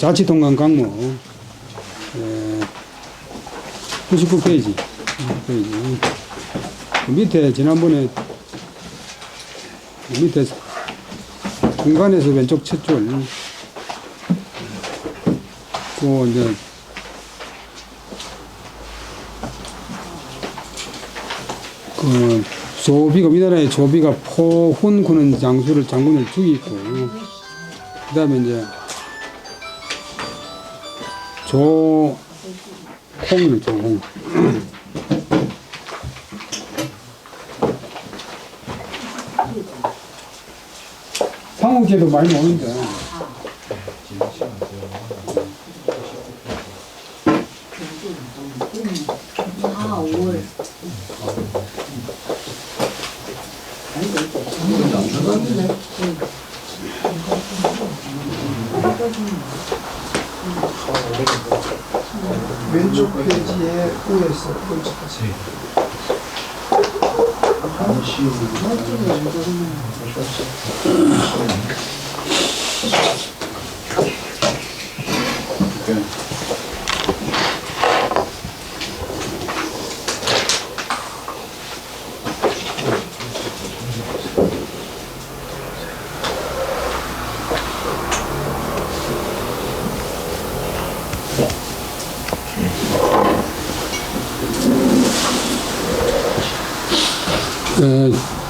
자치통관 강목 99페이지. 밑에 지난번에 밑에 중간에서 왼쪽 첫 줄 또 이제 그 조비가 우리나라의 조비가 포훈군은 장군을 죽이고 그 다음에 이제 조홍 상욱제도 많이 오는데 왼쪽 페이지에 위에서 끔찍하지.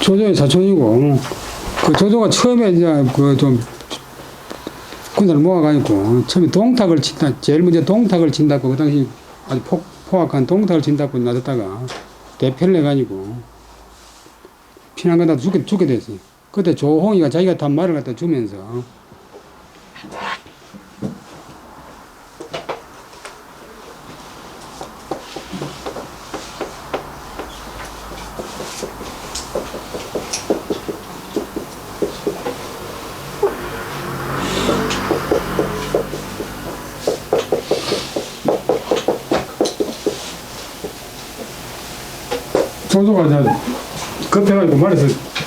조조의 사촌이고, 그 조조가 처음에 이제 그 좀 군사를 모아가지고, 처음에 동탁을 친다, 제일 먼저 동탁을 친다고, 그 당시 아주 포악한 동탁을 친다고 놔뒀다가, 대패를 해가지고, 피난 가다 죽게 됐어요. 그때 조홍이가 자기가 탄 말을 갖다 주면서, 조조가 이제 급해가지고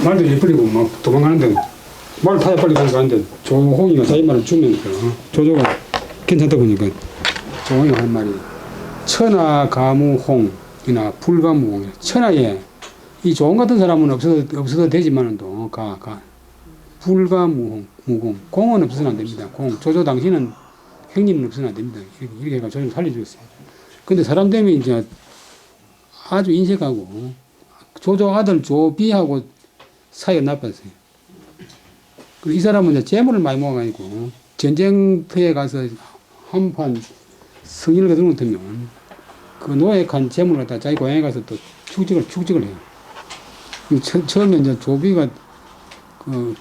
말도 예쁘리고 막 도망가는데 말을 타야 빨리 가는데 조홍이가 자기 말을 주면서 조조가 괜찮다 보니까 조홍이가 한 말이 천하가무홍이나 불가무홍 천하에 이 조홍 같은 사람은 없어도 되지만은 또 불가무홍 무공 공은 없어서는 안 됩니다. 공 조조 당신은 형님은 없어서는 안 됩니다. 이렇게 해가 조정 살려주었어요. 근데 사람 되면 이제 아주 인색하고 조조 아들 조비하고 사이가 나빴어요. 이 사람은 이제 재물을 많이 모아가지고 전쟁터에 가서 한판 승리를 거두는 것 같으면 그 노획한 재물을 갖다 자기 고향에 가서 또 축적을 해요. 처음에 이제 조비가 그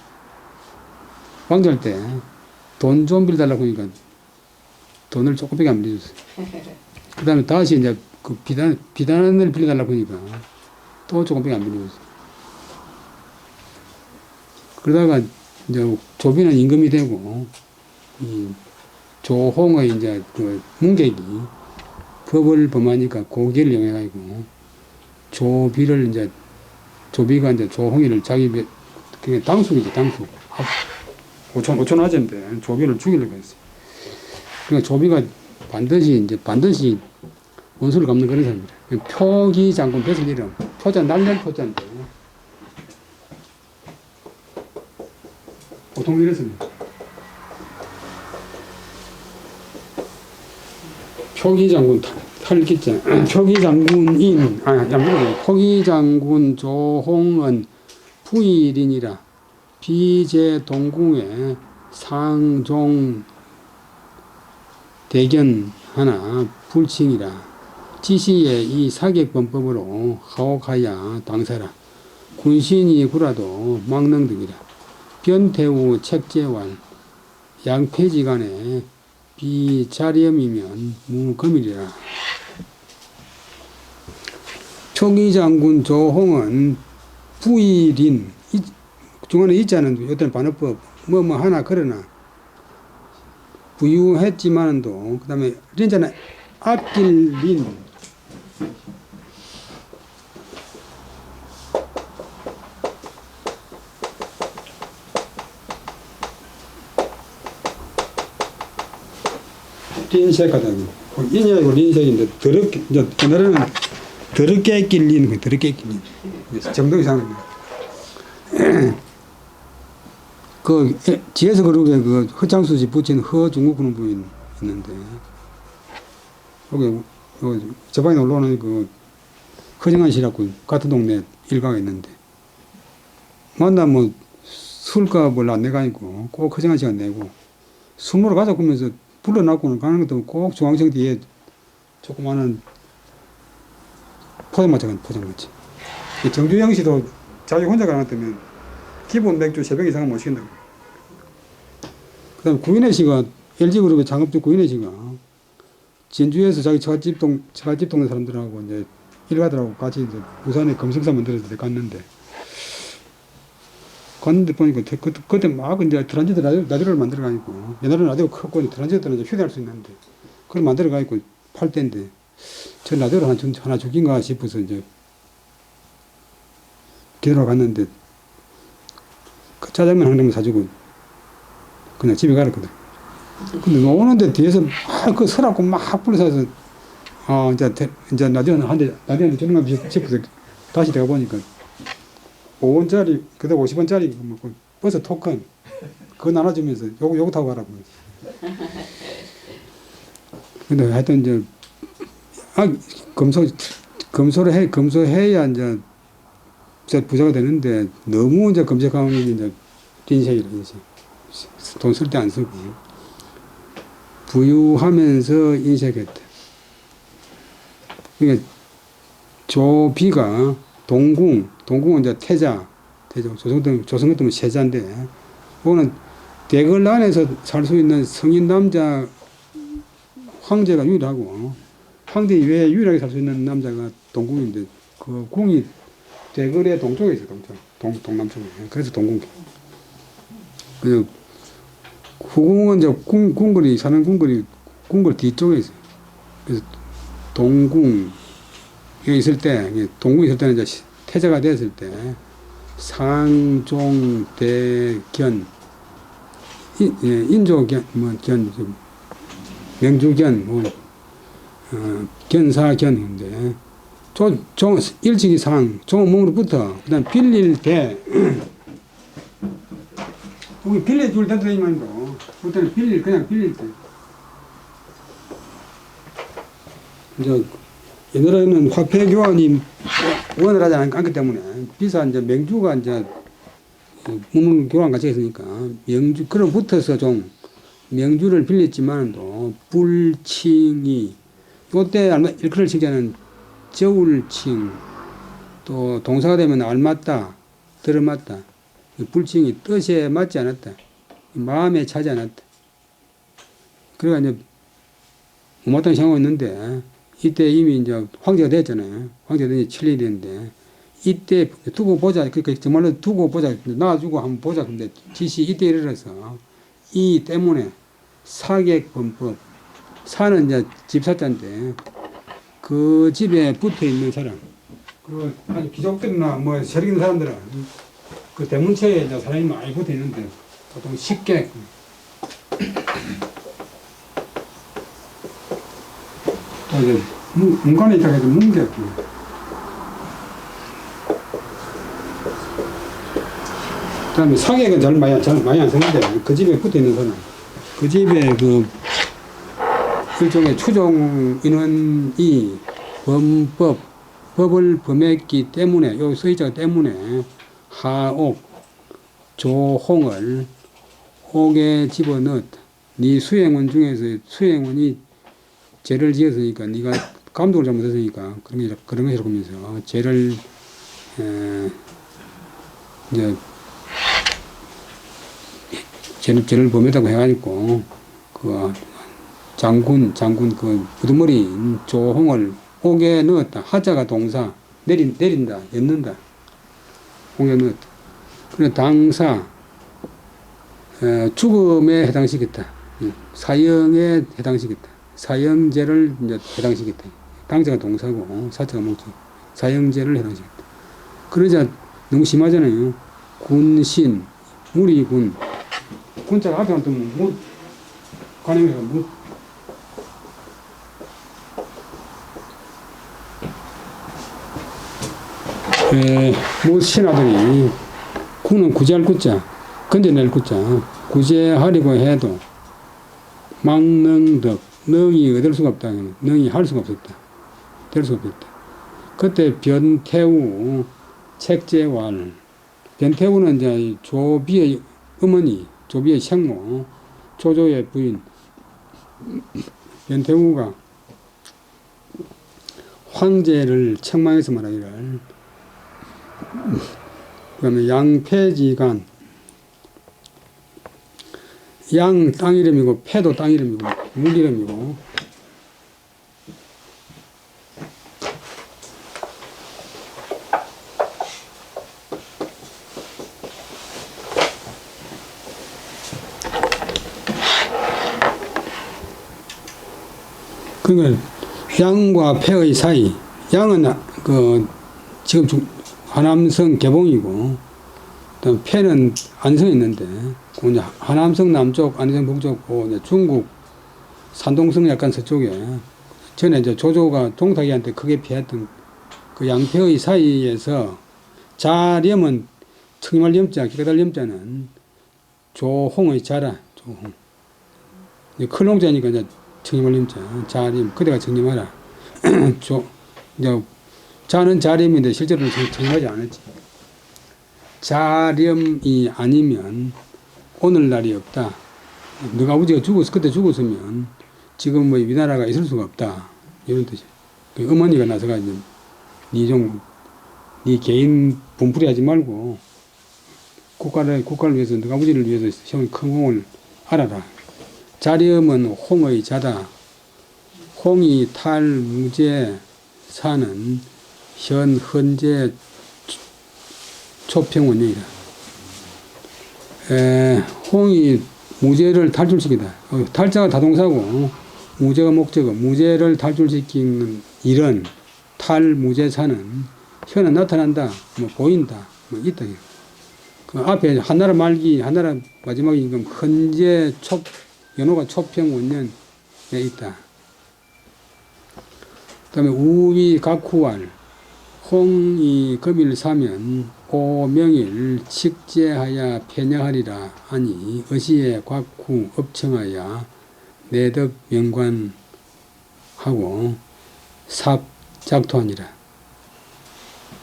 왕조할 때 돈 좀 빌려달라고 하니까 돈을 조금밖에 안 빌려줬어요. 그 다음에 다시 이제 그 비단을 빌려달라고 하니까 또 조금밖에 안 빌려줬어요. 그러다가 이제 조비는 임금이 되고 이 조홍의 이제 그 문객이 법을 범하니까 고기를 이용해가지고 조비가 이제 조홍이를 자기 그게 당숙이죠, 당숙. 5천 하제인데 조비를 죽이려고 했어요. 그러니까 조비가 반드시 원수를 갚는 그런 사람입니다. 표기 장군 뱃을 이름, 표자 날날 표자인데 보통 이랬습니다. 표기 장군 탈기자, 표기 장군인 표기 장군 조홍은 부일이니라. 비제 동궁에 상종 대견 하나 불칭이라. 지시에 이 사객범법으로 하옥하야 당사라. 군신이 구라도 망능득이라. 변태후 책제완 양폐지간에 비자렴이면 무금이리라. 초기장군 조홍은 부일인 중간에 있자는 어떤 반어법 뭐 하나 그러나 부유했지만도 그 다음에 진짜는 아낄린 린색하다고. 인색이고 린색인데 더럽게 이제 옛날에는 더럽게 낄린 거 더럽게 낄린 정도 이상은 그 지혜서 그룹에 그 허창수지 붙인 허중국 그런 분이 있는데 여기 저방에 놀러 오는 그 허정한 씨라고 같은 동네 일가가 있는데 만나면 술값을 안 내가니까 꼭 허정한 씨가 내고 술 먹으러 가자고 하면서 불러놨고는 가는 것도 꼭 중앙청 뒤에 조그마한 포장마차. 정주영 씨도 자기 혼자 가는 것 때문에 기본 맥주 3병 이상은 못 시킨다고. 그 다음에 구인혜 씨가 LG그룹의 창업주 구인혜 씨가 진주에서 자기 처갓집 동네 사람들하고 이제 일가들하고 같이 이제 부산에 검색사 만들어서 갔는데 보니까 그때 막 이제 트란지트 라디오를 만들어 가지고 옛날에는 라디오가 컸고 트란지트는 이제 휴대할 수 있는데 그걸 만들어 가지고 팔 때인데 저 라디오를 하나 죽인가 싶어서 이제 기다려 갔는데 그 짜장면 한 병 사주고 그냥 집에 가랬거든. 근데 오는데 뒤에서 막 그 서랍고 막 불러서 이제 라디오는 주는 거 싶어서 다시 내가 보니까 5원짜리 그때 50원짜리 버스 토큰 그거 나눠주면서 요거 타고 가라고. 근데 하여튼 이제 검소해야 이제 부자가 되는데 너무 이제 검색하면 이제 인생이라 인생. 돈 쓸 때 안 쓰고 부유하면서 인색했다. 그러니까 조비가 동궁은 이제 태자 조선 같은 세자인데 그거는 대궐 안에서 살 수 있는 성인 남자 황제가 유일하고 황제 이외에 유일하게 살 수 있는 남자가 동궁인데 그 궁이 대궐의 동쪽에 있어요. 동남쪽에. 그래서 동궁. 그래서 후궁은 이제 궁궐이 사는 궁궐 뒤쪽에 있어요. 그래서 동궁에 있을 때 동궁에 있을 때는 이제 태자가 됐을 때 상종대견 인조견 명주견 견사견인데 일찍이 상 종은 몸으로부터 그다음 빌릴 대 우리 빌려줄 때도 이만도 그때는 그냥 빌릴 때 이제 옛날에는 화폐 교환이 원활하지 않기 때문에 비싼 이제 명주가 이제 문문 교환 같이 했으니까 명주 그럼 붙어서 좀 명주를 빌렸지만도 불칭이 요때 일컬을 칭자는 저울칭 또 동사가 되면 알맞다 들어맞다 불칭이 뜻에 맞지 않았다 마음에 차지 않았다 그래가 이제 못마땅히 생각하고 있는데 이때 이미 이제 황제가 됐잖아요. 황제가 되니 7년이 됐는데 이때 두고 보자. 그러니까 정말로 두고 보자. 놔주고 한번 보자. 근데 지시 이때 이르러서 이 때문에 사객범법 사는 이제 집사자인데 그 집에 붙어 있는 사람 그 아주 귀족들이나 뭐 세력 있는 사람들은 그 대문체에 이제 사람이 많이 붙어 있는데 보통 쉽게 이제 문간에 있다가 해도 문제였고 그 다음에 사객은 잘 많이 안 쓰는데 그 집에 붙어 있는 사람 그 집에 그 일종의 추종 인원이 법을 범했기 때문에 요 서의자가 때문에 하옥 조홍을 옥에 집어넣었다. 네 수행원 중에서 수행원이 죄를 지었으니까 네가 감독을 잘못했으니까 그런 것이라고 하면서 죄를 이제 죄를 범했다고 해가지고 그 장군 그 부두머리인 조홍을 옥에 넣었다. 하자가 동사 내린다 엮는다. 옥에 넣었다. 그래 당사 죽음에 해당시켰다. 사형에 해당시켰다. 사형죄를 이제 해당시켰다. 당자가 동사고 사자가 목적. 사형죄를 해당시켰다. 그러자 너무 심하잖아요. 군신, 무리군. 군자가 앞에 놔두면 관행에서 모 신하들이 구는 구제할 구자, 건져낼 구자, 구제하려고 해도 망능덕, 능이 얻을 수가 없다. 능이 할 수가 없었다. 될 수가 없었다. 그때 변태우, 책제왈, 변태우는 이제 조비의 어머니, 조비의 생모, 조조의 부인, 변태우가 황제를 책망해서 말하기를, 그 다음에 양패지간, 양 땅 이름이고 패도 땅 이름이고 물 이름이고, 그러니까 양과 패의 사이, 양은 지금 하남성 개봉이고, 그다음 패는 안성에 있는데, 하남성 남쪽, 안성 북쪽, 이제 중국 산동성 약간 서쪽에 전에 이제 조조가 동탁이한테 크게 피했던 그 양패의 사이에서 자렴은 청임할 염자, 기가달 염자는 조홍의 자라, 조홍. 클롱자니까 이제 청임할 염자, 자렴, 그대가 청임하라. 이제 자는 자렴인데 실제로는 청임하지 않았지. 자렴이 아니면 오늘날이 없다. 너가 아버지가 그때 죽었으면 지금 뭐 위나라가 있을 수가 없다. 이런 뜻이야. 그 어머니가 나서가 이제 네 개인 분풀이 하지 말고 국가를 위해서 너가 아버지를 위해서 세운 큰 공을 알아라. 자렴은 홍의 자다. 홍이 탈무제 사는 현재 초평원이라. 홍이 무제를 탈출시키다. 탈자가 다동사고 무제가 목적어. 무제를 탈출시키는 일은 탈무제사는 현은 나타난다, 뭐 보인다, 뭐 있다. 그 앞에 한나라 말기, 한나라 마지막이 지금 현재 연호가 초평원년에 있다. 그다음에 우위 각후왈, 홍이 금일 사면 오명일 칙제하야 편야하리라 하니 어시에 곽후 업청하야 내덕 명관하고 삽작토하니라.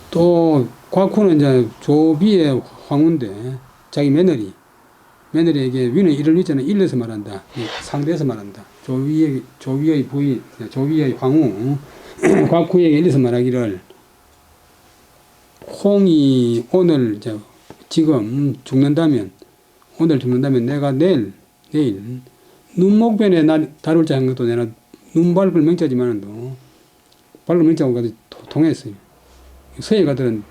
또 곽후는 이제 조비의 황후인데 자기 며느리에게 위는 이를 위자는 일러서 말한다. 상대해서 말한다. 조위의 부인, 조위의 황후 곽후에게 일러서 말하기를, 홍이 오늘 지금 죽는다면, 오늘 죽는다면 내가 내일 눈목변에 다룰 자 한 것도 내가 눈 밟을 명자지만도 밟을 명자하고 통했어요. 서예가들은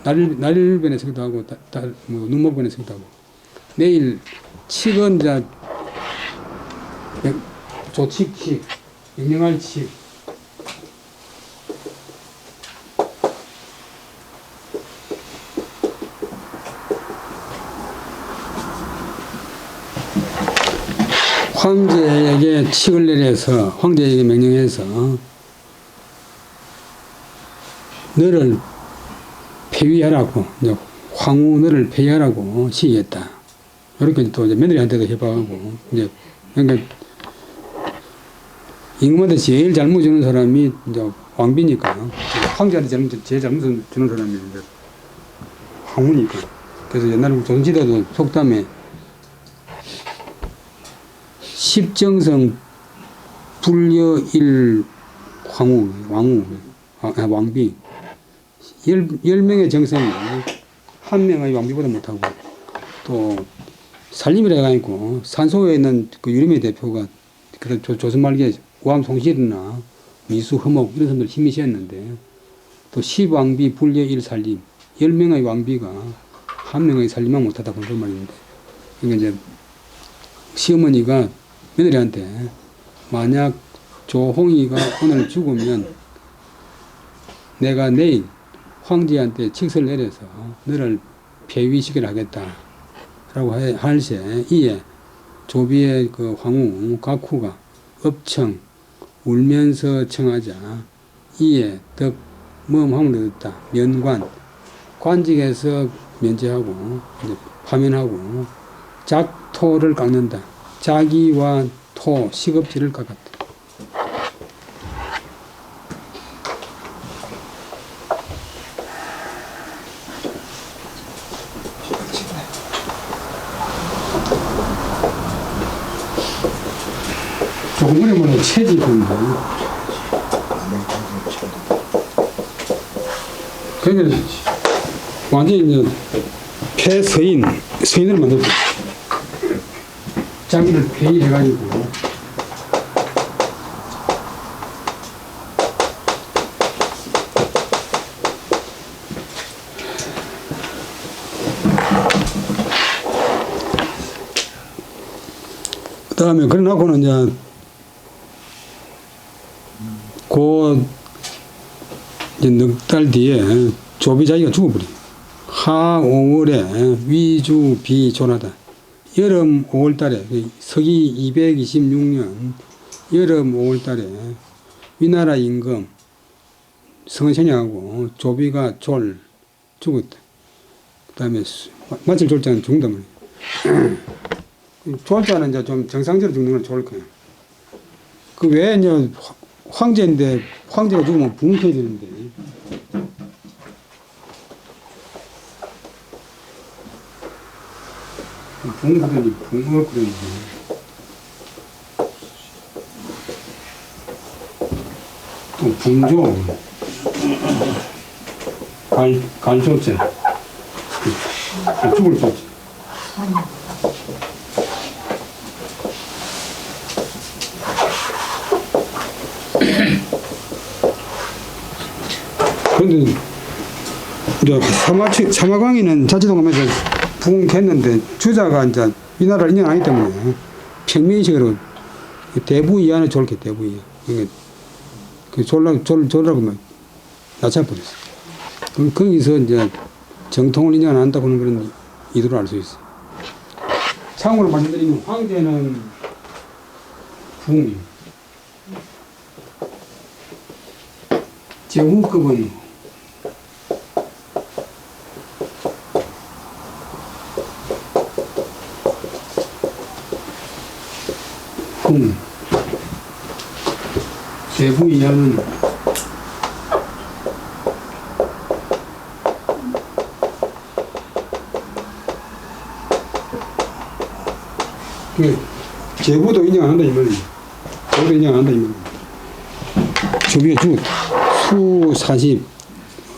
날변에 서기도 하고 눈목변에 서기도 하고. 내일 칙은 조칙칙, 명령할 칙. 황제에게 칙을 내려서, 황제에게 명령해서 너를 폐위하라고, 황후 너를 폐위하라고 시했다. 이렇게 또 며느리한테도 협박하고, 그러니까 임금한테 제일 잘못 주는 사람이 왕비니까, 황제한테 제일 잘못 주는 사람이 황후니까. 그래서 옛날에 조선시대도 속담에 십정성 불여일 왕비. 10명의 정성이 한 명의 왕비보다 못하고, 또 살림이라 해가지고 산소에 있는 그 유림의 대표가 그때 조선 말기에 우암 송실이나 미수 허목 이런 사람들 힘이 세었는데, 또 10왕비 불여일 살림, 10명의 왕비가 한 명의 살림만 못하다 그런 말인데, 그러니까 이제 시어머니가 며느리한테 만약 조홍이가 오늘 죽으면 내가 내일 황제한테 칙서를 내려서 너를 폐위시키려 하겠다 라고 할세, 이에 조비의 그 황후 각후가 업청 울면서 청하자 이에 덕 모험함을 얻었다. 면관, 관직에서 면제하고 이제 파면하고 작토를 깎는다. 자기와 토, 시급지를 깎았다. 조금 어려보면 체지인데 그러니까 완전히 이제 서인을 만들었다. 자기를 폐위해가지고 그 다음에 그러나고는 이제 이제 넉 달 뒤에 조비 자기가 죽어버려. 하 5월에 위주 비존하다. 여름 5월달에 서기 226년 여름 5월달에 위나라 임금 성선양하고 조비가 죽었다. 그 다음에 마칠 졸자는 죽는단 말이야. 졸자는 이제 좀 정상적으로 죽는 건 좋을 거야. 그 외에 이제 황제인데 황제가 죽으면 붕괴해야 되는데 붕괴더니 붕을 끓였는데 또 붕조 간소제 죽을 수 없지. 그런데 이제 사마광이는 자치동감에서 부흥했는데 주자가 이제 이 나라를 인정하기 때문에 평민식으로 대부 이하는 졸게 대부 이하. 그 졸라고 막 낮춰버렸어. 그럼 거기서 이제 정통을 인정 안 한다고 하는 그런 이도를 알 수 있어. 참고로 말씀드리면 황제는 부흥이. 제후급은 궁, 제후 이하는 제후도 인정 안 한다 이 말이야. 제후도 인정 안 한다 이 말이야. 조비가 죽었다. 수 40,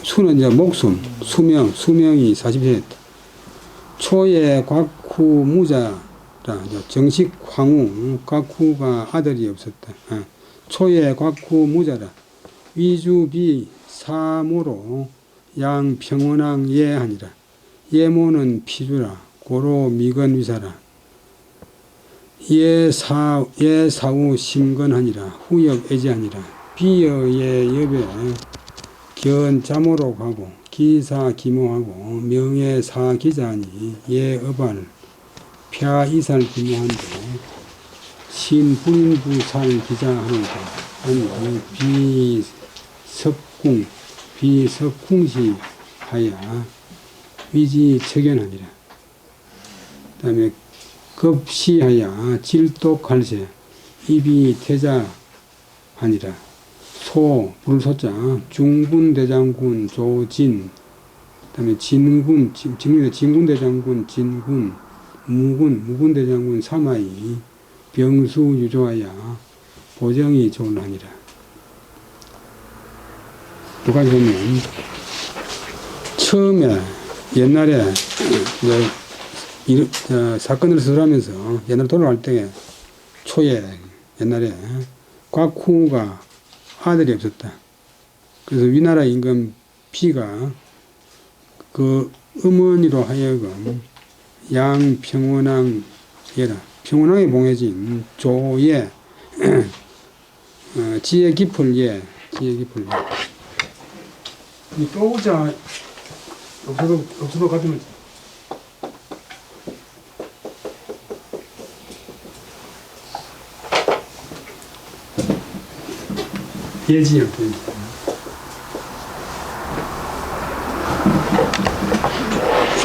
수는 이제 목숨, 수명이 40세였다. 초에 곽후 무자라, 정식 황후, 곽후가 아들이 없었다. 초에 곽후 무자라, 위주비 사모로 양평원왕 예하니라. 예모는 피주라, 고로 미건위사라. 예사후 심건하니라, 후역 애지하니라. 비여의 여배 견자모로 가고 기사기모하고 명예사기자하니 예업알 펴이살 기모한데 신분부살 기자하는데 아니 비석궁시 하야 위지척연하니라. 그 다음에 급시하야 질독할세 입이 태자하니라. 불소자 중군대장군 조진, 그다음에 진군 진군대장군 진군, 무군대장군 사마이 병수 유조하야 보정이 존하니라. 누가 보면 처음에 옛날에 사건을 수술하면서 옛날 돌아갈 때 초에 옛날에 곽후가 아들이 없었다. 그래서 위나라 임금 피가 그 어머니로 하여금 양평원왕 예라, 평원왕에 봉해진 조예 지혜 깊을 예, 이 또우자 없어도 가지면 예지요.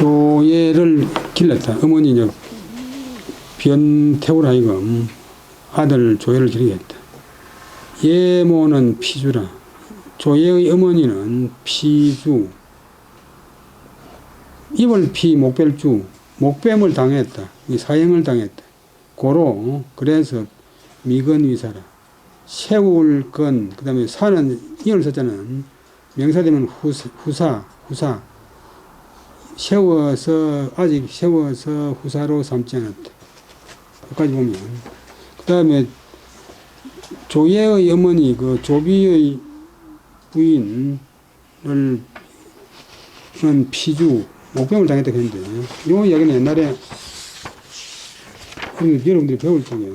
조예를 길렀다. 어머니 이제 변태우로 하여금 아들 조예를 기르게 했다. 예모는 피주라. 조예의 어머니는 피주, 입을 피 목벨주, 목뱀을 당했다. 사형을 당했다. 고로 그래서 미건위사라. 세울 건, 그 다음에 사는 이을 썼자는 명사되면 후사. 아직 세워서 후사로 삼지 않았다. 여기까지 보면. 그 다음에 조예의 어머니, 그 조비의 부인을 피주, 목병을 당했다 했는데, 이 이야기는 옛날에 여러분들이 배울 적에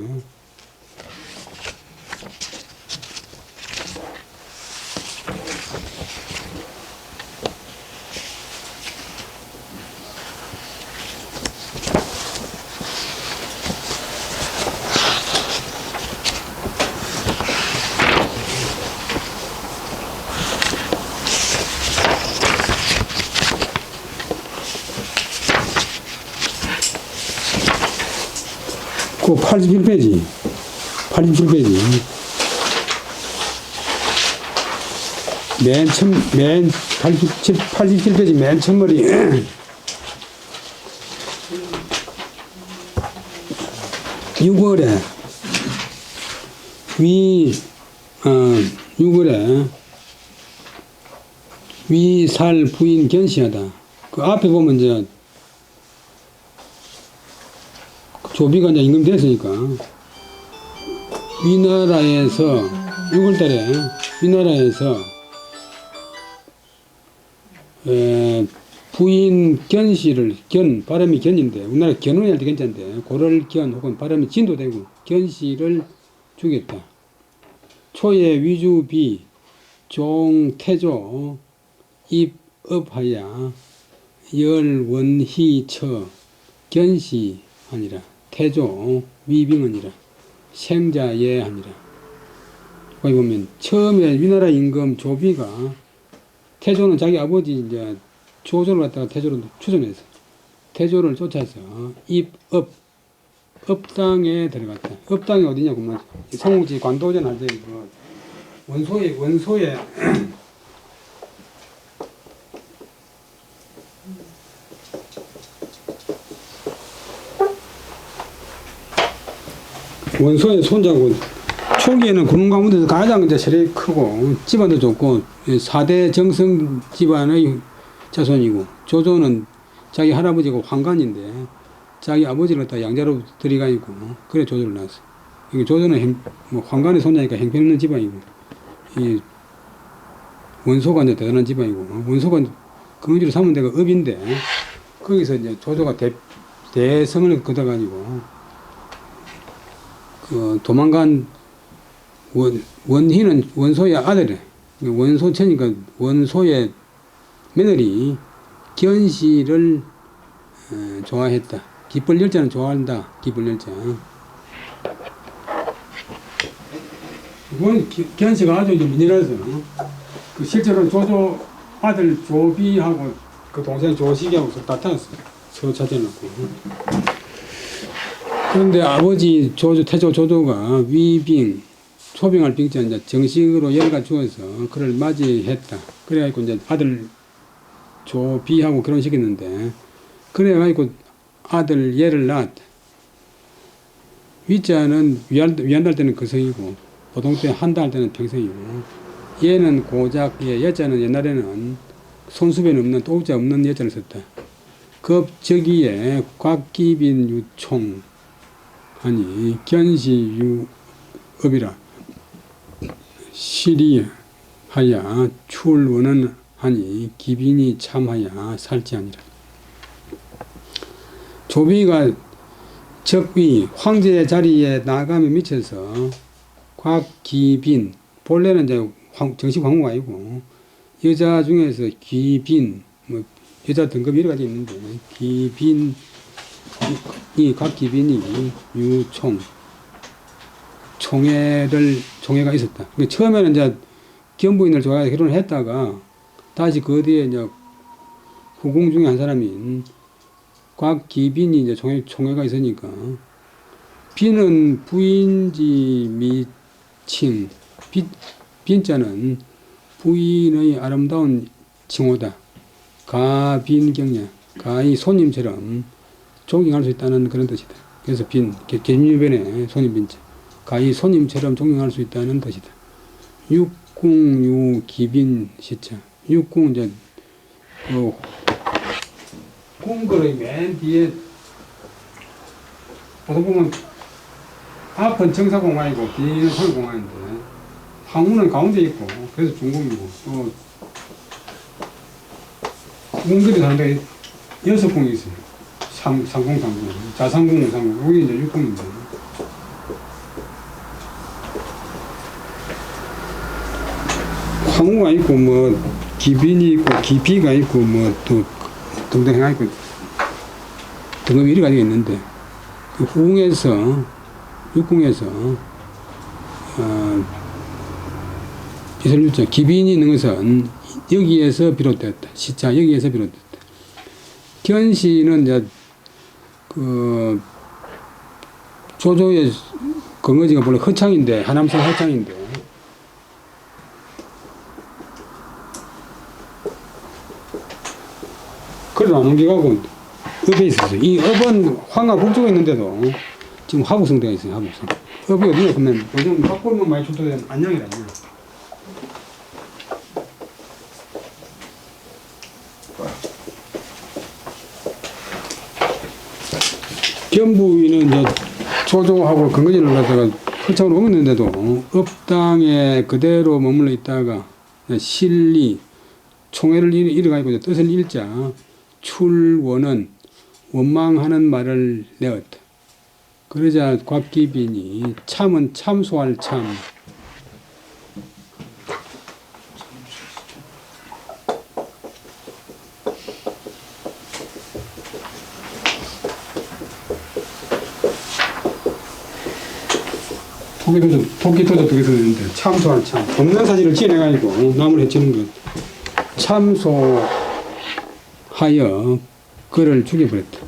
그 87페이지. 87페이지. 맨 87페이지 맨 첫머리. 유월에 위살 부인 견시하다. 그 앞에 보면 이제 조비가 이제 임금 됐으니까 위나라에서 6월달에 위나라에서 부인 견씨를 발음이 견인데 우리나라 견혼이 할 때 견자인데 고를 견 혹은 발음이 진도 되고 견씨를 주겠다. 초에 위주비 종태조 입업하야 열원희처 견씨 아니라 태조 위빙은이라 생자예 아니라. 거기 보면 처음에 위나라 임금 조비가 태조는 자기 아버지 이제 조조를 갖다가 태조로 추천해서 태조를 쫓아서 업당에 들어갔다. 업당이 어디냐 그러면 성국지 관도전 할 때 그 원소에 원소의 손자고 초기에는 군웅가운데서 가장 이제 세력이 크고 집안도 좋고 4대 정성 집안의 자손이고 조조는 자기 할아버지가 황관인데 자기 아버지를 갖다 양자로 들이가 있고 그래 조조를 낳았어. 조조는 황관의 손자니까 행편있는 집안이고 이 원소가 이제 대단한 집안이고 원소가 근거지로 삼은 데가 업인데 거기서 이제 조조가 대성을 거둬가지고 도망간 원희는 원소의 아들이래. 원소체니까 원소의 며느리 견씨를 좋아했다. 기쁠 열자는 좋아한다. 기쁠 열자. 이건 견씨가 아주 민이라서 그 실제로 조조 아들 조비하고 그 동생 조식이하고 다투었어. 서로 찾아놓고. 그런데 아버지 태조 조조가 위빙, 초빙할 빙자 이제 정식으로 열가 주어서 그를 맞이했다. 그래가지고 이제 아들 조비하고 결혼시켰는데, 그래가지고 아들 얘를 낳았다. 위자는 위안달 때는 거성이고, 보통 때 한다 할 때는 평생이고, 얘는 고작, 여자는 옛날에는 손수변 없는, 또자 없는 여자를 썼다. 급저기에 곽기빈 유총, 아니 견시유업이라 시리하야 출원은 하니 기빈이 참하야 살지아니라. 조비가 적위 황제의 자리에 나가며 미쳐서 곽기빈 본래는 이제 정식 황후가 아니고 여자 중에서 기빈 뭐 여자 등급이 여러 가지 있는데 기빈 이 곽기빈이 총애가 있었다. 처음에는 이제 견부인을 좋아해서 결혼을 했다가 다시 그 뒤에 이제 후궁 중에 한 사람인 곽기빈이 이제 총회가 있으니까 비는 부인지 미칭, 빈자는 부인의 아름다운 칭호다. 가빈경냐, 가의 손님처럼 존경할 수 있다는 그런 뜻이다. 그래서 계집유변에 손님 빈자, 가의 손님처럼 존경할 수 있다는 뜻이다. 육궁유 기빈 시차, 육궁 이제 그 궁궐의 맨 뒤에 보통 보면 앞은 청사공항이고 뒤는 서울공항인데 항우는 가운데 있고 그래서 중궁이고 또 궁들이 사는데 6궁이 있어요. 상궁, 자상궁, 상궁. 여기 이제 6궁인데 항우가 있고 뭐 기빈이 있고 기피가 있고 뭐 또 등등 해가 있고 등급이 이래 가지고 있는데 그 후궁에서 육궁에서 기설유자 기빈이 있는 것은 여기에서 비롯되었다. 시차 여기에서 비롯됐다. 견시는 이제 그 조조의 건거지가 원래 허창인데 하남성 허창인데 그래도 안 옮겨가고 읍에 있었어요. 이 읍은 황하 북쪽에 있는데도 지금 하북성대가 있어요. 하북성. 읍이 어디냐 그러면 요즘 박골문 많이 출토된 안양이라요. 견부위는 이제 조조하고 건거지를 갖다가 허창으로 옮겼는데도 읍당에 그대로 머물러 있다가 실리 총회를 이뤄가지고 뜻을 읽자 출원은 원망하는 말을 내었다. 그러자 곽기빈이 참은 참소할 참. 토끼토도 그게 쓰는데 참소할 참. 없는 사실을 지어내가지고 남을 해치는 것. 참소하여 그를 죽여버렸다.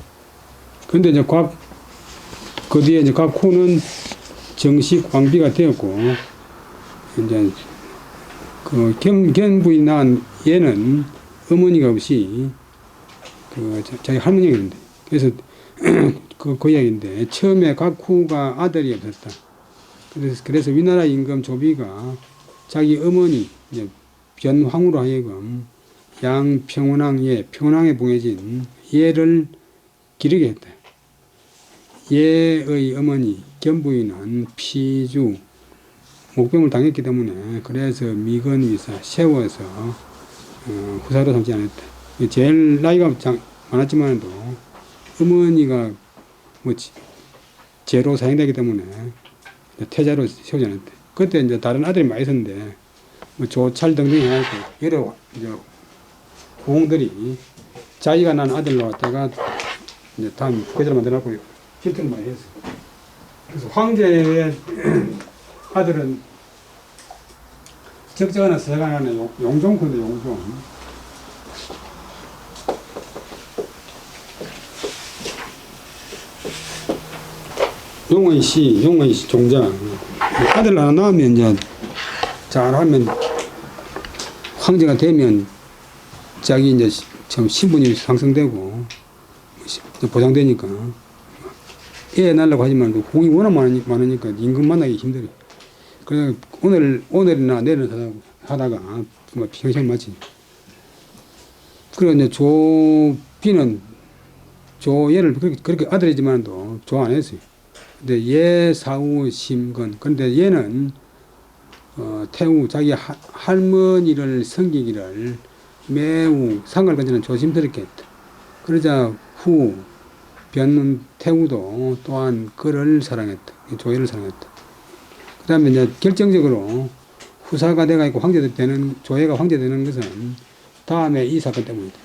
근데 이제 그 뒤에 이제 곽후는 정식 왕비가 되었고, 이제 그 견부이 낳은 얘는 어머니가 없이 자기 할머니가 있는데, 그래서 그 이야기인데, 처음에 곽후가 아들이 없었다. 그래서 위나라 임금 조비가 자기 어머니, 이제 변황으로 하여금 양평원왕 평원왕에 봉해진 얘를 기르게 했다. 얘의 어머니 견부인은 피주 목병을 당했기 때문에 그래서 미건위사 세워서 후사로 삼지 않았다. 제일 나이가 많았지만도 어머니가 뭐 제로 사용되기 때문에 태자로 세우지 않았다. 그때 이제 다른 아들이 많이 있었는데 뭐 조찰 등등 해가지고 여러 이제 후궁들이 자기가 난 아들 나왔다가 이제 다음 그대로 만들어갖고 실증 많이 했어요. 그래서 황제의 아들은 적적하나 세간하나 용종군데 용종. 용의시 종자. 아들 하나 낳으면 이제 잘하면 황제가 되면 자기 이제 참 신분이 상승되고 보장되니까 애 낳으려고 하지만 공이 워낙 많으니까 임금 만나기 힘들어요. 그래서 오늘이나 내일 하다가 뭐 평생 맞지. 그리고 이제 조비는 조얘를 그렇게 아들이지만도 조 안 했어요. 근데 얘 사후 심건. 근데 얘는 태우 자기 할머니를 섬기기를 매우 상을 건지는 조심스럽게 했다. 그러자 후 변태우도 또한 그를 사랑했다. 조예를 사랑했다. 그 다음에 이제 결정적으로 후사가 돼가지고 조예가 황제 되는 것은 다음에 이 사건 때문이다.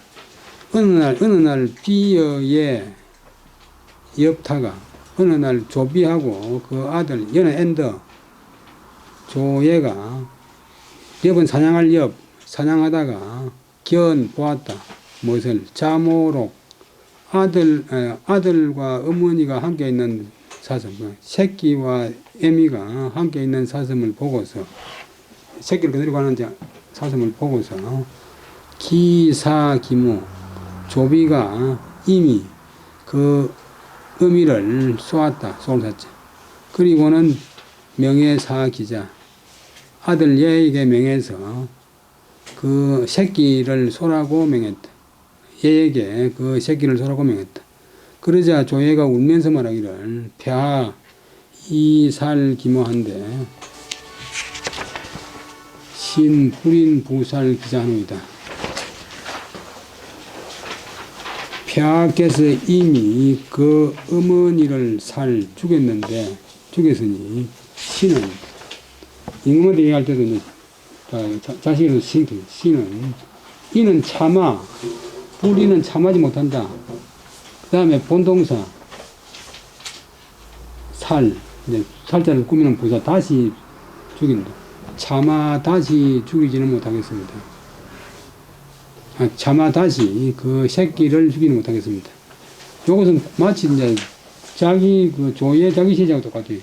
어느 날 비여의 엽타가 어느 날 조비하고 그 아들 연하 엔더 조예가 엽은 사냥하다가 견 보았다. 무엇을 자모록 아들과 어머니가 함께 있는 사슴, 새끼와 애미가 함께 있는 사슴을 보고서, 새끼를 그대로 가는 사슴을 보고서, 기사기무, 조비가 이미 그 어미를 쏘았다, 쏘았지. 그리고는 명예사기자, 아들 얘에게 명해서 그 새끼를 쏘라고 명했다. 얘에게 그 새끼를 쏘라고 명했다. 그러자 조예가 울면서 말하기를 폐하 이살기모한데 신불인부살 기자하노이다. 폐하께서 이미 그 어머니를 죽였으니 신은 임금한테 얘기할 때도 이제 자식으로 신은 이는 참아 불이는 참하지 못한다. 그 다음에 본동사 이제 살자를 꾸미는 부사 다시 죽인다. 차마 다시 죽이지는 못하겠습니다. 차마 다시 그 새끼를 죽이는 못하겠습니다. 이것은 마치 이제 자기 그 조의 자기 시제하고 똑같아요.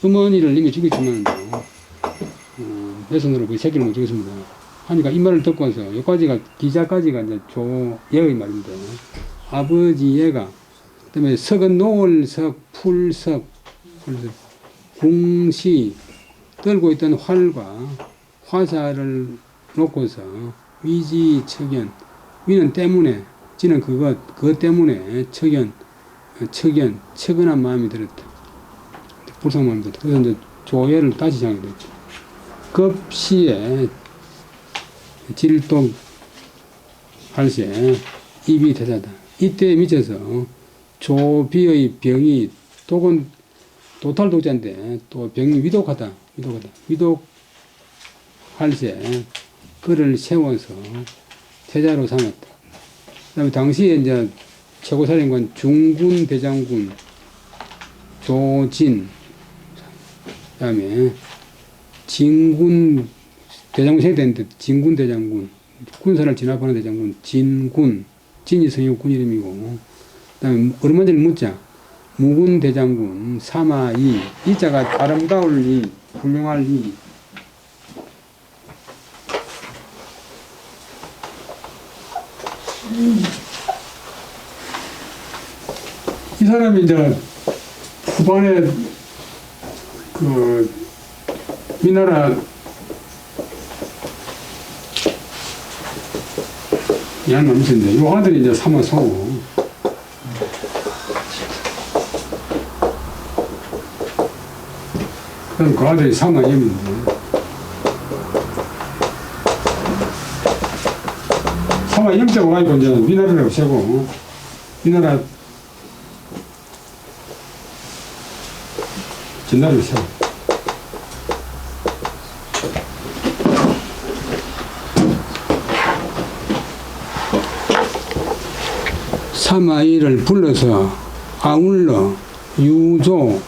어머니를 이미 죽였지만 내 손으로 그 새끼를 못 죽였습니다. 하니까 이 말을 듣고서 여기까지가 기자까지가 이제 조예의 말인데 아버지 예가 그다음에 석은 노을석 풀석 궁시 들고 있던 활과 화살을 놓고서 위지척연 위는 때문에 지는 그것 때문에 척연한 마음이 들었다. 불쌍한 마음이 들었다. 그래서 이제 조예를 다시 장하게 됐죠. 급시에 질동 할세 입이 대자다. 이때에 미쳐서 조비의 병이 독은 도탈독자인데 또 병이 위독하다. 위독할세 그를 세워서 태자로 삼았다. 그 다음에 당시에 이제 최고사령관 중군 대장군 조진, 그 다음에 진군 대장군 세대인데 진군 대장군, 군사를 진압하는 대장군 진군, 진이 성이고 군 이름이고, 그 다음에 어루만지를 묻자 무군 대장군 사마이, 이자가 아름다울 이, 훌륭할 이, 이 사람이 이제 후반에 그 위나라 양 남친인데 요 아들이 이제 사마소고 그다음 그 아들이 사마염인데 사마염자고 가지고 이제 위나라를 없애고 위나라 전나라를 세워. 사마이를 불러서 아울러 유조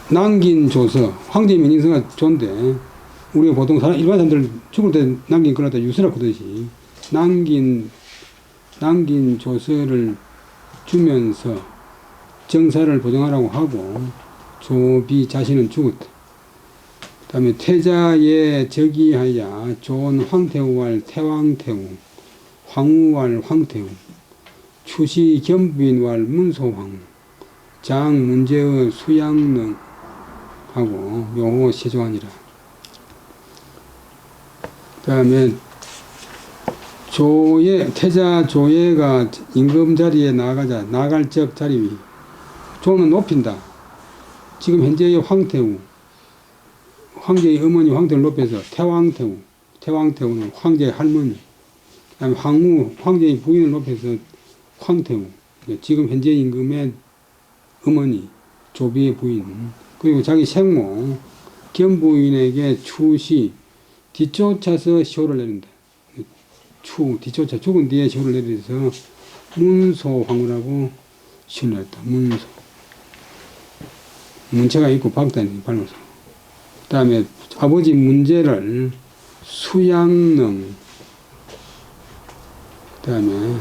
남긴 조서 황제 민인서가 조인데 우리가 보통 일반 사람들 죽을 때 남긴 걸 갖다 유서라고 하듯이 남긴 조서를 주면서 정사를 보정하라고 하고 조비 자신은 죽었다. 그 다음에 태자에 즉위하여 존 황태우왈 태왕태우 황우왈 황태우 추시 겸부인왈 문소황 장 문제의 수양능하고 묘호 세조하니라. 그 다음에 태자 조예가 임금 자리에 나갈 적 자리 위 조는 높인다. 지금 현재의 황태우 황제의 어머니 황태우를 높여서 태왕태우는 황제의 할머니, 그다음에 황후 황제의 부인을 높여서 황태우, 지금 현재 임금의 어머니 조비의 부인, 그리고 자기 생모 겸부인에게 추시 뒤쫓아서 시호를 내린다. 뒤쫓아 죽은 뒤에 시호를 내려서 문소황후라고 시호를 냈다. 문체가 있고 박단이 발로서. 그 다음에 아버지 문제를 수양능, 그 다음에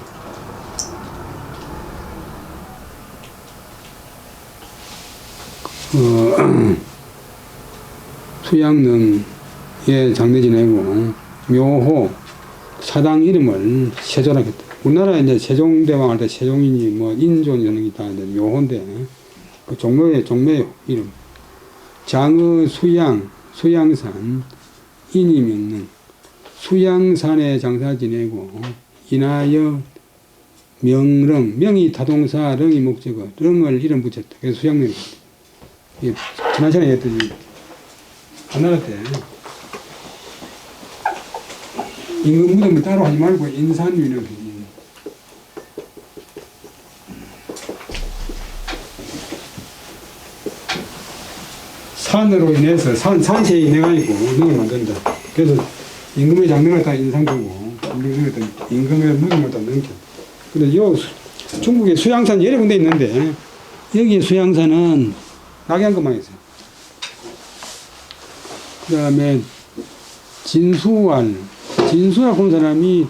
수양릉에 장례 지내고 묘호 사당 이름을 세조라 했다. 우리나라에 이제 세종대왕 할 때 세종이니 뭐 인존 이런 게 다 이제 묘호인데 그 종묘의 이름 장의 수양 수양산 인이 명릉 수양산에 장사 지내고 인하여 명릉 명이 타동사 릉이 목적어 릉을 이름 붙였다. 그래서 수양릉. 지난 시간에 했더니 한나라 때 임금 무덤을 따로 하지 말고 인산위를 산으로 인해서 산세에 인해가지고 능을 만든다. 그래서 임금의 장명을 다 인상주고 임금의 무덤을 다 넘겨. 근데 요 중국에 수양산 여러 군데 있는데 여기 수양산은 낙양금만 있어요. 그 다음에 진수라고 하는 사람이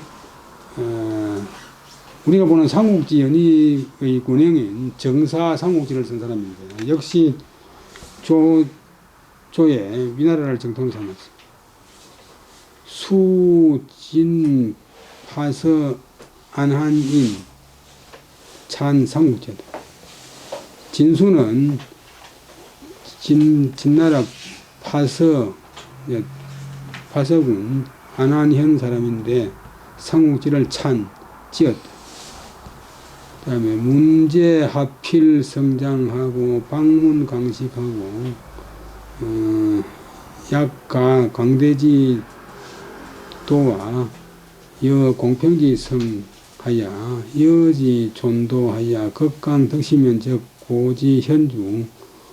우리가 보는 삼국지 연의의 군형인 정사 삼국지를 쓴 사람인데 역시 조의 위나라를 정통으로 삼았어요. 수, 진, 파서, 안한인, 찬 삼국지다. 진수는 진나라 파서군 안한현 사람인데 삼국지를 지었다. 그 다음에 문제 하필 성장하고 방문 강식하고 약가 광대지 도와 여 공평지 성하야 여지 존도하야 극강 덕시면 적 고지 현주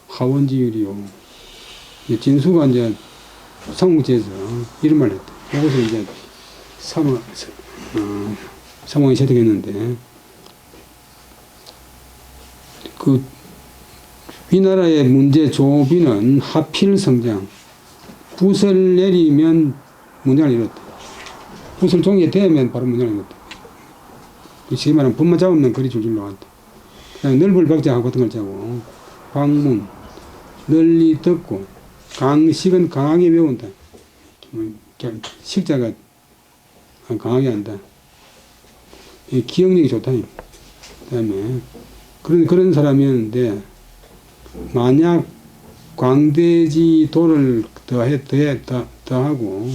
하원지유리요. 진수가 이제 삼국지에서 이런 말을 했다. 이것을 이제 사망에 채택했는데 그 위나라의 문제 조비는 하필 성장 붓을 내리면 문장을 이뤘다. 붓을 종이에 대면 바로 문장을 이뤘다. 쉽게 말하면 붓만 잡으면 글이 줄줄 나왔다. 넓을 박자하고 같은 걸 짜고 방문 널리 듣고 강식은 강하게 외운다. 식자가 강하게 한다. 기억력이 좋다. 그 다음에 그런 사람이었는데 만약 광대지 도를 더하고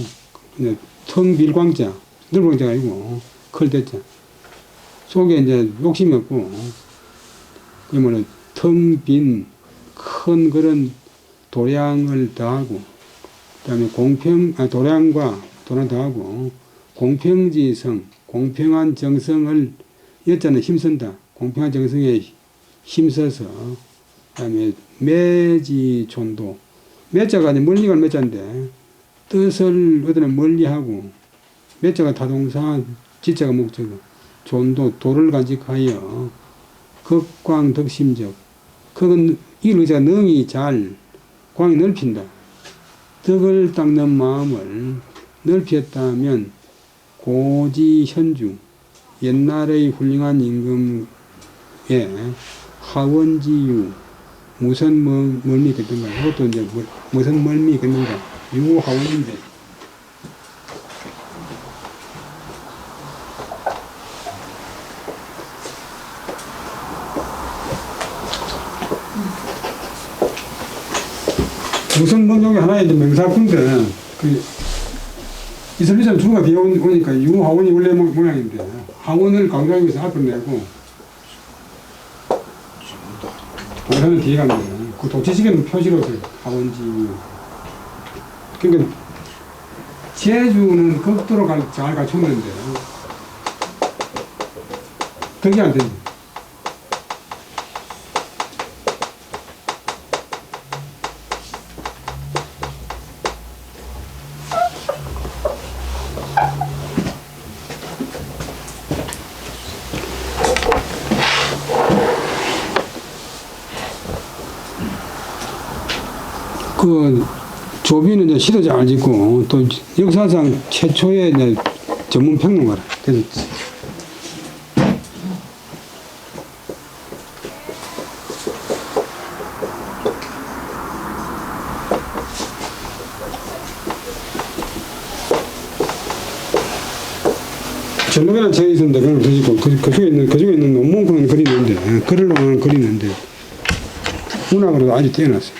텅빌광자 넓광자가 아니고 클대자 속에 이제 욕심이 없고 그러면 텅빈 큰 그런 도량을 더하고 그다음에 도량과 도량 더하고 공평지성 공평한 정성을 여자는 힘쓴다. 공평한 정성에 힘써서 그다음에 매지존도 매자가 멀리가 매자인데 뜻을 어디는 멀리하고 매자가 타동사 지자가 목적어 존도 도를 간직하여 극광덕심적 극은 이 의자가 능이 잘 광이 넓힌다. 덕을 닦는 마음을 넓혔다면 고지현주 옛날의 훌륭한 임금의 하원지유 무슨 멀미 걷는가 이것도 이제 무슨 멀미 걷는가 유하원인데 무슨 문종이 하나의 이제 명사꾼데 이슬비처럼 주가 비어오니까 유하원이 원래 모양인데 하원을 강조하기 위해서 앞을 내고 동사는 뒤에 가면 그 도치시계는 표시로 하원지. 그러니까 제주는 극도로 잘 갖췄는데 그게 안 되지. 그 조비는 이제 시도 잘 짓고 또 역사상 최초의 이제 전문 평론가라. 그래서 첼로베라는 책이 있습니다. 그걸 드시고 그 중에 있는 논문은 그리는데 글을 그리는데 문학으로 아주 뛰어났어요.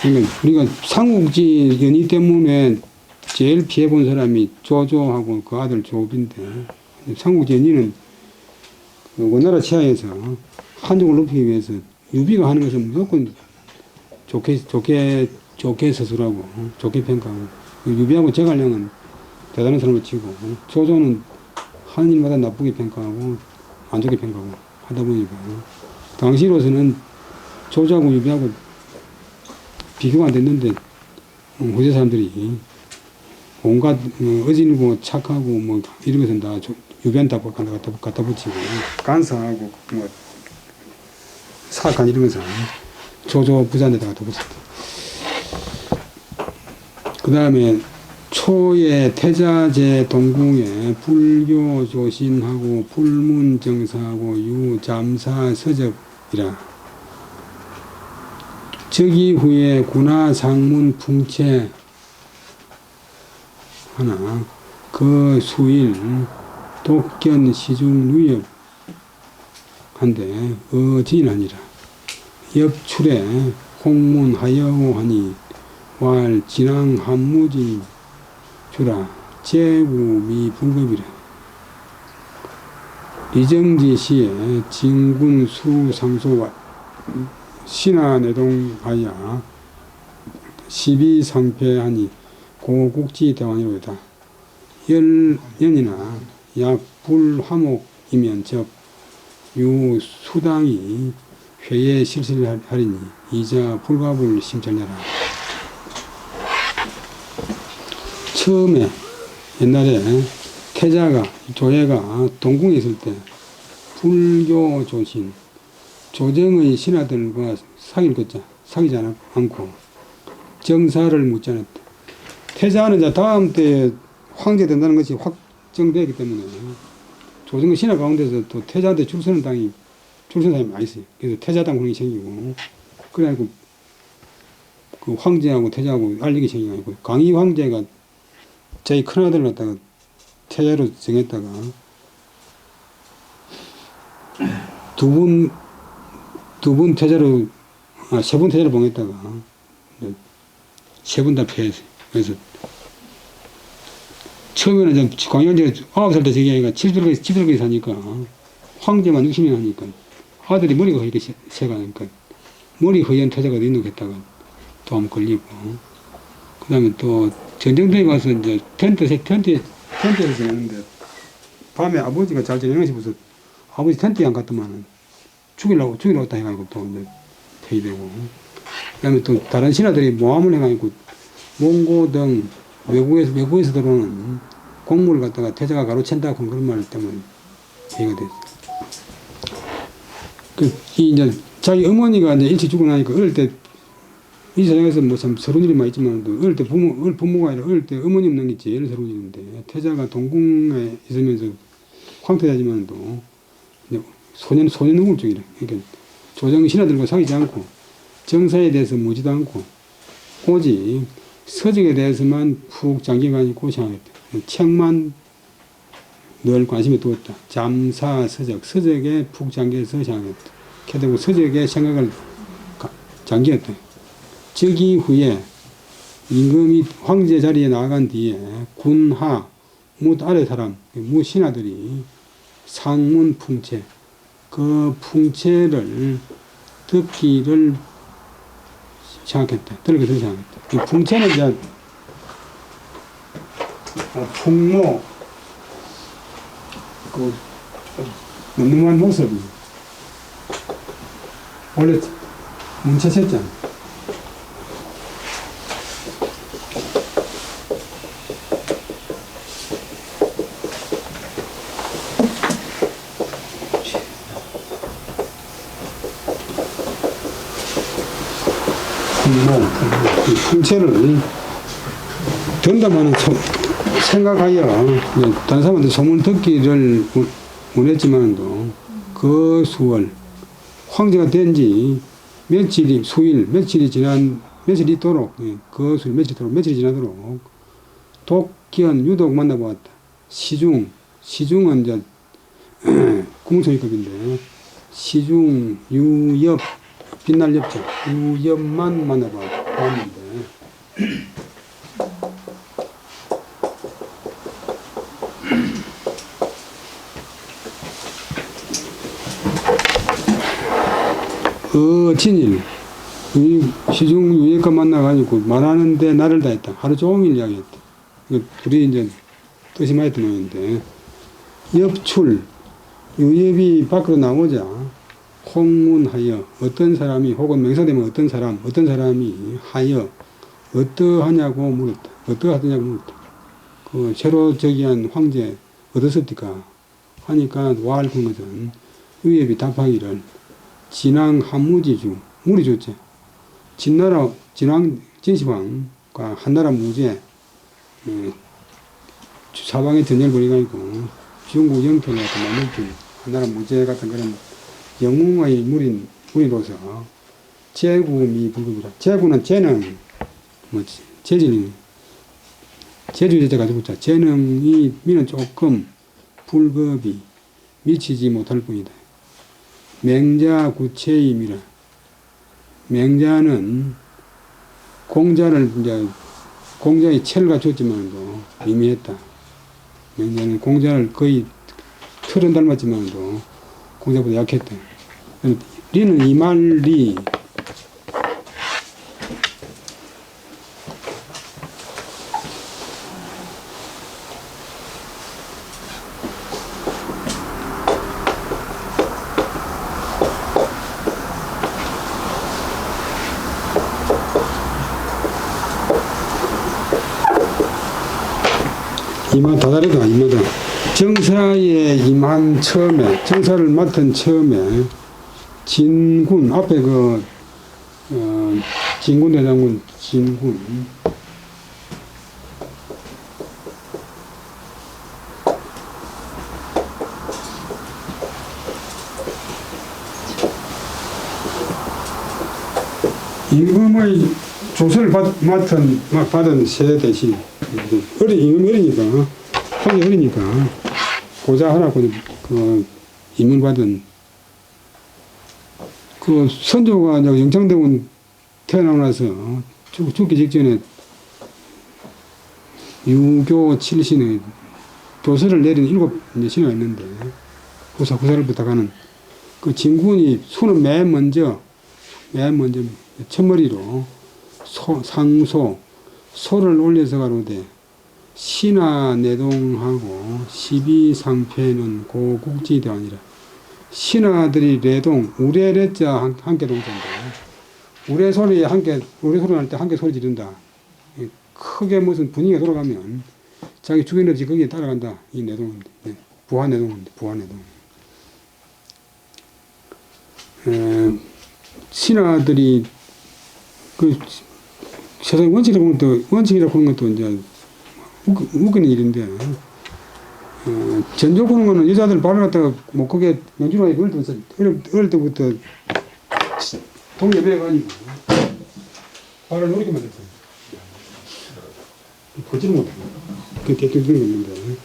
그러니까 우리가 삼국지 연의 때문에 제일 피해본 사람이 조조하고 그 아들 조비인데 삼국지 연의는 그 원나라 치하에서 한족을 높이기 위해서 유비가 하는 것은 무조건 좋게 서술하고 좋게 평가하고 유비하고 제갈량은 대단한 사람을 치고 조조는 하는 일마다 나쁘게 평가하고 안 좋게 평가하고 하다 보니까 당시로서는 조조하고 유비하고 비교가 안 됐는데 후세 사람들이 온갖 어진이고 착하고 뭐 이런 것은 다 유비한테 갖다 붙이고 간사하고 뭐 사악한 이런 것은 조조 부자한테다가 붙였다. 그 다음에 초에 태자제 동궁에 불교 조신하고 불문정사하고 유잠사 서적이라 즉위 후에 군화 상문 풍채 하나 그 수일 독견 시중 누엽 한데 어진하니라 옆출에 홍문 하여하니 왈 진앙 한무지 주라 제구미 불급이라 리정지 시에 진군 수상소와 신하내동하야 12상패하니 고국지 대왕이로다. 열년이나 약 불화목이면 즉 유수당이 회에 실실하리니 이자 불갑을 심찰하라. 처음에 옛날에 태자가 조예가 동궁에 있을 때 불교 조신 조정의 신하들과 사귀지 않고 정사를 묻지 않았다. 태자는 이제 다음 때 황제 된다는 것이 확정되기 때문에 조정의 신하 가운데서 또 태자한테 출선한 사람이 많이 있어요. 그래서 태자당 그런 게 생기고 그래가지고 그 황제하고 태자하고 알리기 생기고 강희 황제가 자기 큰아들을 갖다가 태자로 정했다가 세 번 태자로 봉했다가 세 번 다 패했어요. 그래서 처음에는 광양제가 9살 때 저기가 7절까지 사니까 황제만 60년 하니까 아들이 머리가 이렇게 새가 하니까 머리 허연 태자가 인도했다가 또 한번 걸리고 그 다음에 또 전쟁터에 가서 이제 텐트에서 지냈는데 밤에 아버지가 잘 지내는 싶어서 아버지 텐트에 안 갔더만은 죽이려고 했다 해가지고 또 이제 폐위되고 그 다음에 또 다른 신하들이 모함을 해가지고 몽고 등 외국에서 들어오는 공물을 갖다가 태자가 가로챈다 그런 말 때문에 폐위가 됐어요. 이제 자기 어머니가 이제 일찍 죽고 나니까 어릴 때 이 세상에서 뭐 참 서러운 일이 많이 있지만 어릴 때 부모가 아니라 어릴 때 어머니 없는 게 제일 서러운 일인데 태자가 동궁에 있으면서 황태자지만도 소년 우울증이래. 그러니까 조정 신하들과 사귀지 않고 정사에 대해서 묻지도 않고 오직 서적에 대해서만 푹 장기간이 고생하겠다. 책만 늘 관심이 두었다. 잠사 서적에 푹 잠겨서 생각했다. 게다가 서적에 생각을 잠겼다. 즉위 후에 임금이 황제 자리에 나아간 뒤에 군하 뭇 아래 사람 무 신하들이 상문 풍채 그 풍채를 듣기를 생각했다. 들을 것을 생각했다. 이 풍채는 이제 풍모 그 너무한 모습이 원래 문채셨잖아. 풍채를 된다마는 생각하여 다른 사람한테 소문 듣기를 원했지만도 그 수월 황제가 된 지 며칠이 있도록 그 수일 며칠이 지나도록 독견 유독 만나보았다. 시중 시중은 이제 구문소리급인데 시중 유엽 빛날 엽자 유엽만 만나봐 봤는데 친일 시중 유엽과 만나가지고 말하는데 나를 다 했다. 하루 종일 이야기했다. 이거 둘이 이제 뜻이 많이 드는데 엽출 유엽이 밖으로 나오자 홍문하여 어떤 사람이 혹은 명사되면 어떤 사람이 하여 어떠하냐고 물었다. 어떠하냐고 물었다. 그 새로 저기한 황제 어떻습니까? 하니까 와할 군 것은 유엽이 답하기를 진왕 한무지주 물이 좋지. 진나라 진왕 진시황과 한나라 무제 사방에 전쟁을 벌이가지고 중국 영토를 만들기 한나라 무제 같은 그런 영웅의 무리로서 제구미 불급이라. 제구는 재능 뭐 재질이 제주제자 가지고 있자. 재능이 미는 조금 불급이 미치지 못할 뿐이다. 맹자 구체임이라. 맹자는 공자를 이제 공자의 체를 갖췄지만도 미미했다. 맹자는 공자를 거의 틀은 닮았지만도 공자보다 약했다. 리는 이 말이 이마 다다르다 이마다 정사에 임한 처음에 정사를 맡은 처음에 진군 앞에 진군 대장군 진군 임금의 조서를 받은 세 대신 임금이 어리니까 형이 어리니까 고자 하라고 임을 받은 그 선조가 영창대군 태어나고 나서 죽기 직전에 유교 7신의 조서를 내린 7 신화가 있는데 구사를 부탁하는 그 진군이 수는 맨 먼저 첫머리로 상소 소를 올려서 가로되 신하 내동하고 12상패는 고국지대왕이라. 신하들이 내동 우레레자 함께 동자인데 우레 소리 날 때 함께 소리 지른다. 크게 무슨 분위기가 돌아가면 자기 주변 없이 거기에 따라간다. 이 내동입니다. 부하 내동입니다. 부하 내동. 신하들이 그 세상 원칙이라고 하는 것도 이제 웃기는 일인데, 전조 보는 거는 여자들 발을 갖다가 못 크게 명주라에 어릴 때부터 동예배해가지고 발을 노리게 만들었어요. 보지는 못하고. 그게 깨끗한 게 있는데.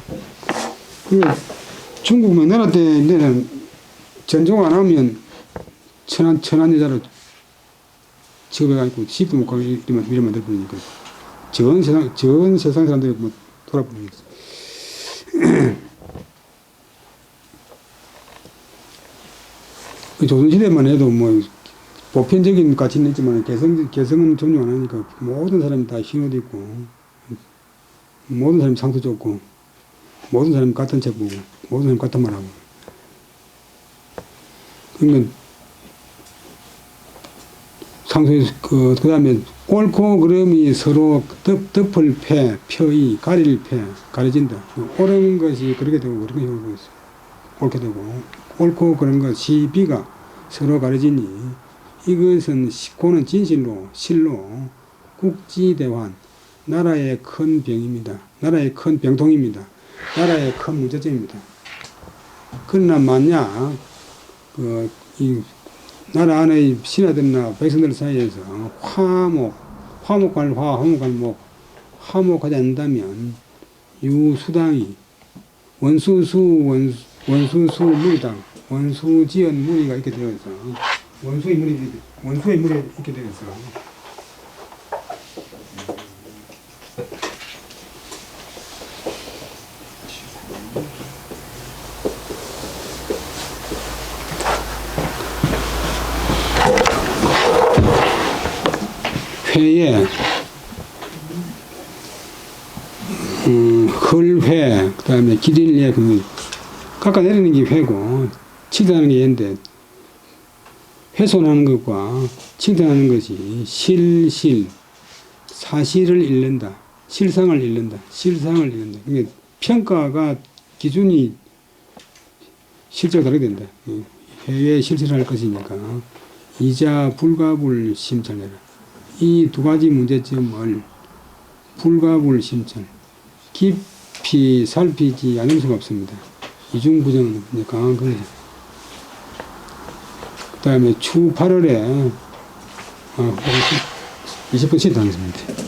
중국 명나라 때는 전조가 안 하면 천한 여자로 취급해가지고 시집도 못 가고 이런 만들 뿐이니까 전 세상 사람들이 뭐 돌아보는 게 있어. 조선시대만 해도 뭐 보편적인 가치는 있지만 개성은 존중 안 하니까 모든 사람이 다 흰 옷 입고 모든 사람이 상투 좁고 모든 사람이 같은 책 보고 모든 사람이 같은 말 하고 그러니까 상소에 그 다음에 옳고 그름이 서로 덮을 표이 가릴 가려진다. 옳은 것이 그렇게 되고 그렇게 되고 있어. 옳게 되고 옳고 그런 것 시비가 서로 가려지니 이것은 고는 진실로 실로 국지대환 나라의 큰 병입니다. 나라의 큰 병통입니다. 나라의 큰 문제점입니다. 그러나 만약 이 나라 안의 신하들이나 백성들 사이에서 화목할 화목할 화목하지 않는다면 유수당이 원수수 무리당, 원수지연 무리가 이렇게 되어 있어. 원수의 무리 이렇게 되어 있어. 회에 헐회, 그 다음에 기린례, 깎아내리는 게 회고, 칭찬하는 게 얘인데, 훼손하는 것과 칭찬하는 것이 사실을 잃는다. 실상을 잃는다. 이게 평가가 기준이 실제가 다르게 된다. 회에 실체를 할 것이니까, 이자 불가불 심찰해라. 이 두 가지 문제점을 불가불심찰, 깊이 살피지 않을 수가 없습니다. 이중부정은 강한 겁니다. 그 다음에 추 8월에 20분 쉬다 하겠습니다.